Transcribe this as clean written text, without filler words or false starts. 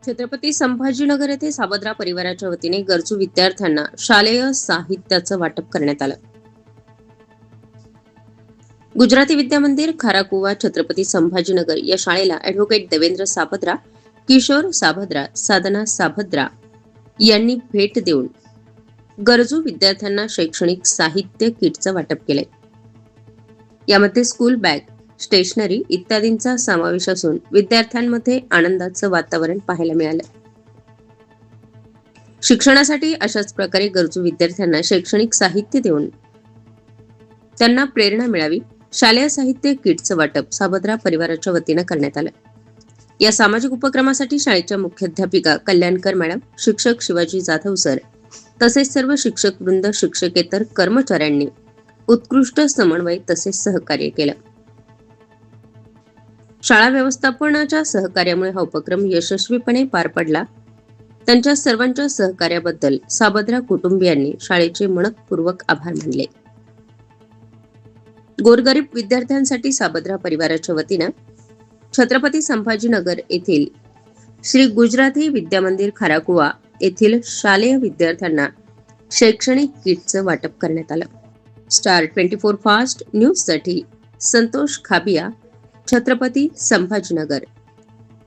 छत्रपती संभाजीनगर येथे साबद्रा परिवाराच्या वतीने गरजू विद्यार्थ्यांना शालेय साहित्याचं वाटप करण्यात आलं. गुजराती विद्यामंदिर खाराकुवा छत्रपती संभाजीनगर या शाळेला ॲडव्होकेट देवेंद्र साबद्रा, किशोर साबद्रा, साधना साबद्रा यांनी भेट देऊन गरजू विद्यार्थ्यांना शैक्षणिक साहित्य किटचं वाटप केलंय. यामध्ये स्कूल बॅग, स्टेशनरी इत्यादींचा समावेश असून विद्यार्थ्यांमध्ये आनंदाचं वातावरण पाहायला मिळालं. शिक्षणासाठी अशाच प्रकारे गरजू विद्यार्थ्यांना शैक्षणिक साहित्य देऊन त्यांना प्रेरणा मिळावी, शालेय साहित्य किटचं वाटप साबद्रा परिवाराच्या वतीनं करण्यात आलं. या सामाजिक उपक्रमासाठी शाळेच्या मुख्याध्यापिका कल्याणकर मॅडम, शिक्षक शिवाजी जाधव सर तसेच सर्व शिक्षक वृंद, शिक्षकेतर कर्मचाऱ्यांनी उत्कृष्ट समन्वय तसेच सहकार्य केलं. शाळा व्यवस्थापनाच्या सहकार्यामुळे हा उपक्रम यशस्वीपणे पार पडला. त्यांच्या सर्वांच्या सहकार्याबद्दल साबद्रा कुटुंबियांनी शाळेचे मनपूर्वक आभार मानले. गोरगरीब विद्यार्थ्यांसाठी साबद्रा परिवाराच्या वतीनं छत्रपती संभाजीनगर येथील श्री गुजराती विद्यामंदिर खाराकुवा येथील शालेय विद्यार्थ्यांना शैक्षणिक किटचं वाटप करण्यात आलं. स्टार 24 फास्ट न्यूजसाठी संतोष खाबिया, छत्रपती संभाजीनगर.